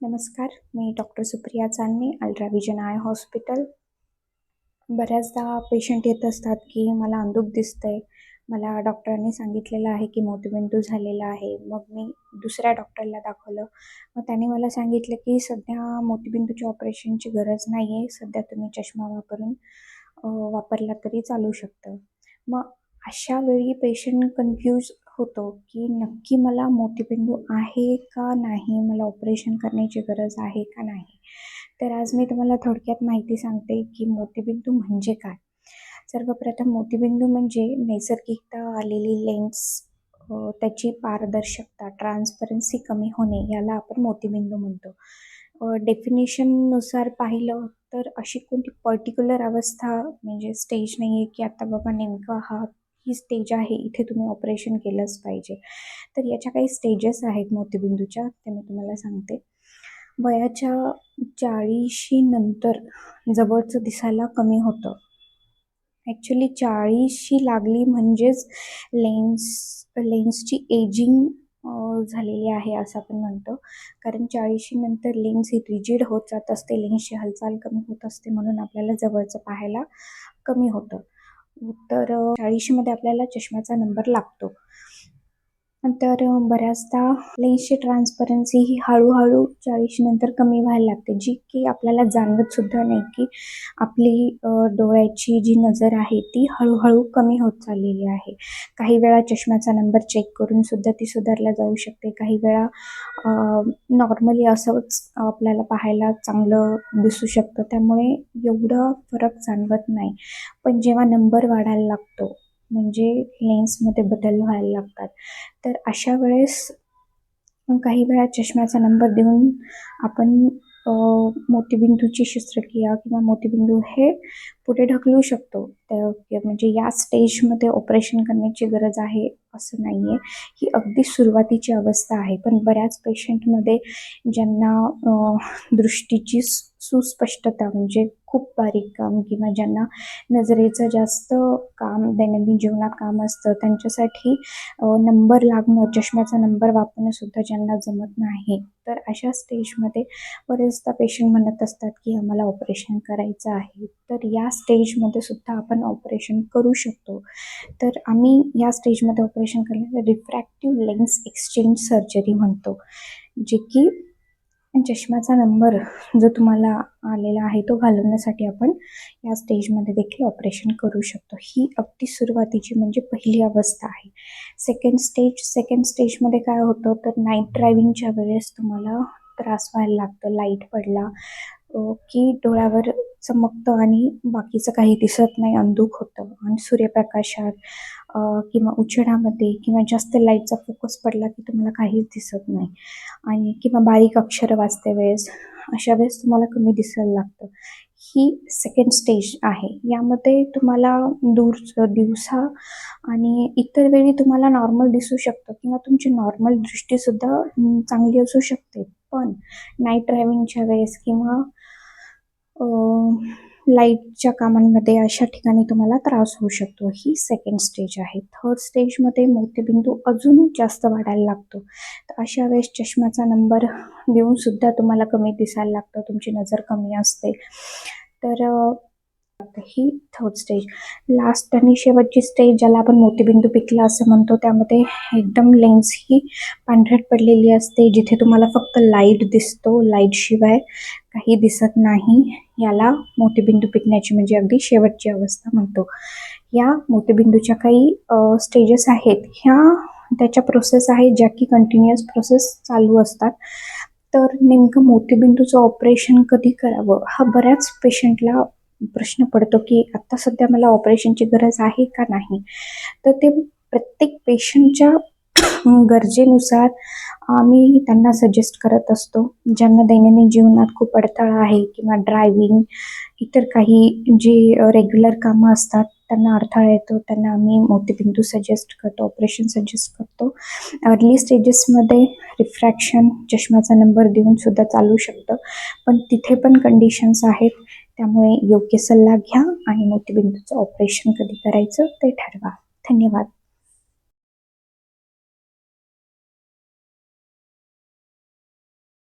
नमस्कार, मी doctor Supriya Chandane, ultra vision I hospital. बऱ्याचदा patient येत असतात की मला अंधुक दिसतंय, मला डॉक्टरांनी सांगितलेलं आहे की मोतीबिंदू झालेला आहे. मग मी दुसऱ्या डॉक्टरला दाखवलं. मग त्यांनी मला सांगितलं की सध्या मोतीबिंदूच्या ऑपरेशनची गरज नाही आहे, सध्या तुम्ही चष्मा वापरला तरी चालू शकतं. मग अशा वेळी पेशंट कन्फ्यूज होतो की नक्की मला मोतीबिंदू आहे का नाही, मला ऑपरेशन करण्याची गरज आहे का नाही. तर आज मी तुम्हाला थोडक्यात माहिती सांगते की मोतीबिंदू म्हणजे काय. सर्वप्रथम मोतीबिंदू म्हणजे नैसर्गिकता आलेली लेन्स, त्याची पारदर्शकता, ट्रान्सपरन्सी कमी होणे, याला आपण मोतीबिंदू म्हणतो. डेफिनेशननुसार पाहिलं तर अशी कोणती पर्टिक्युलर अवस्था म्हणजे स्टेज नाही आहे की आता बाबा नेमका ही स्टेज आहे, इथे तुम्ही ऑपरेशन केलंच पाहिजे. तर याच्या काही स्टेजेस आहेत मोतीबिंदूच्या, ते मी तुम्हाला सांगते. वयाच्या 40शी नंतर जवळचं दिसायला कमी होतं. ॲक्च्युली 40शी लागली म्हणजेच लेन्सची एजिंग झालेली आहे असं आपण म्हणतो. कारण 40शी नंतर लेन्स ही रिजिड होत जात असते, लेन्सची हालचाल कमी होत असते, म्हणून आपल्याला जवळचं पाहायला कमी होतं. तर 40मध्ये आपल्याला चष्म्याचा नंबर लागतो. तर बऱ्याचदा लेन्सची ट्रान्सपरन्सी ही हळूहळू 40शी नंतर कमी व्हायला लागते, जी की आपल्याला जाणवतसुद्धा नाही की आपली डोळ्याची जी नजर आहे ती हळूहळू कमी होत चाललेली आहे. काही वेळा चष्म्याचा नंबर चेक करून सुद्धा ती सुधारल्या जाऊ शकते. काही वेळा नॉर्मली असंच आपल्याला पाहायला चांगलं दिसू शकतं, त्यामुळे एवढा फरक जाणवत नाही. पण जेव्हा नंबर वाढायला लागतो म्हणजे लेन्समध्ये बदल व्हायला लागतात, तर अशा वेळेस काही वेळा चष्म्याचा नंबर देऊन आपण मोतीबिंदूची शस्त्रक्रिया किंवा मोतीबिंदू हे पुढे ढकलू शकतो. म्हणजे या स्टेजमध्ये ऑपरेशन करण्याची गरज आहे असं नाही आहे. ही अगदी सुरुवातीची अवस्था आहे. पण बऱ्याच पेशंटमध्ये ज्यांना दृष्टीची सुस्पष्टता म्हणजे खूप बारीक काम किंवा ज्यांना नजरेचं जास्त काम दैनंदिन जीवनात काम असतं, त्यांच्यासाठी नंबर लागणं, चष्म्याचा नंबर वापरणं सुद्धा ज्यांना जमत नाही, तर अशा स्टेजमध्ये बरेचदा पेशंट म्हणत असतात की आम्हाला ऑपरेशन करायचं आहे. तर या स्टेजमध्ये सुद्धा आपण ऑपरेशन करू शकतो. तर आम्ही या स्टेजमध्ये ऑपरेशन करण्याला रिफ्रॅक्टिव्ह लेन्स एक्सचेंज सर्जरी म्हणतो, जे की चष्म्याचा नंबर जो तुम्हाला आलेला आहे तो घालवण्यासाठी आपण या स्टेजमध्ये देखील ऑपरेशन करू शकतो. ही अगदी सुरुवातीची म्हणजे पहिली अवस्था आहे. सेकंड स्टेजमध्ये काय होतं, तर नाईट ड्रायव्हिंगच्या वेळेस तुम्हाला त्रास व्हायला लागतं. लाईट पडला की डोळ्यावर चमकतं आणि बाकीचं काही दिसत नाही, अंधुक होतं. आणि सूर्यप्रकाशात किंवा उजेडामध्ये किंवा जास्त लाईटचा फोकस पडला की तुम्हाला काहीच दिसत नाही. आणि किंवा बारीक अक्षरं वाचते वेळेस, अशा वेळेस तुम्हाला कमी दिसायला लागतं. ही सेकंड स्टेज आहे. यामध्ये तुम्हाला दिवसा आणि इतर वेळी तुम्हाला नॉर्मल दिसू शकतं किंवा तुमची नॉर्मल दृष्टीसुद्धा चांगली असू शकते. पण नाईट ड्रायव्हिंगच्या वेळेस किंवा लाईटच्या कामांमध्ये अशा ठिकाणी तुम्हाला त्रास होऊ शकतो. ही सेकंड स्टेज आहे. थर्ड स्टेजमध्ये मोतीबिंदू अजून जास्त वाढायला लागतो. तर अशा वेळेस चष्म्याचा नंबर देऊन सुद्धा तुम्हाला कमी दिसायला लागतं, तुमची नजर कमी असते. तर ही थर्ड स्टेज. लास्ट आणि शेवटची स्टेज, ज्याला आपण मोतीबिंदू पिकला असं म्हणतो, त्यामध्ये एकदम लेन्स ही पांढरट पडलेली असते, जिथे तुम्हाला फक्त लाईट दिसतो, लाईटशिवाय काही दिसत नाही. याला मोतीबिंदू पिकण्याची म्हणजे अगदी शेवटची अवस्था म्हणतो. या मोतीबिंदूच्या काही स्टेजेस आहेत, ह्या त्याच्या प्रोसेस आहेत ज्या की कंटिन्युअस प्रोसेस चालू असतात. तर नेमकं मोतीबिंदूचं ऑपरेशन कधी करावं हा बऱ्याच पेशंटला प्रश्न पडतो की आत्ता सध्या मला ऑपरेशनची गरज आहे का नाही. तर ते प्रत्येक पेशंटच्या गरजेनुसार आम्ही त्यांना सजेस्ट करत असतो. ज्यांना दैनंदिन जीवनात खूप अडथळा आहे किंवा ड्रायव्हिंग, इतर काही जी रेग्युलर कामं असतात त्यांना अडथळा येतो, त्यांना आम्ही मोतीबिंदू सजेस्ट करतो, ऑपरेशन सजेस्ट करतो. अर्ली स्टेजेसमध्ये रिफ्रॅक्शन, चष्म्याचा नंबर देऊन सुद्धा चालू शकतं, पण तिथे पण कंडिशन्स आहेत. त्यामुळे योग्य सल्ला घ्या आणि मोतीबिंदूचं ऑपरेशन कधी करायचं ते ठरवा. धन्यवाद.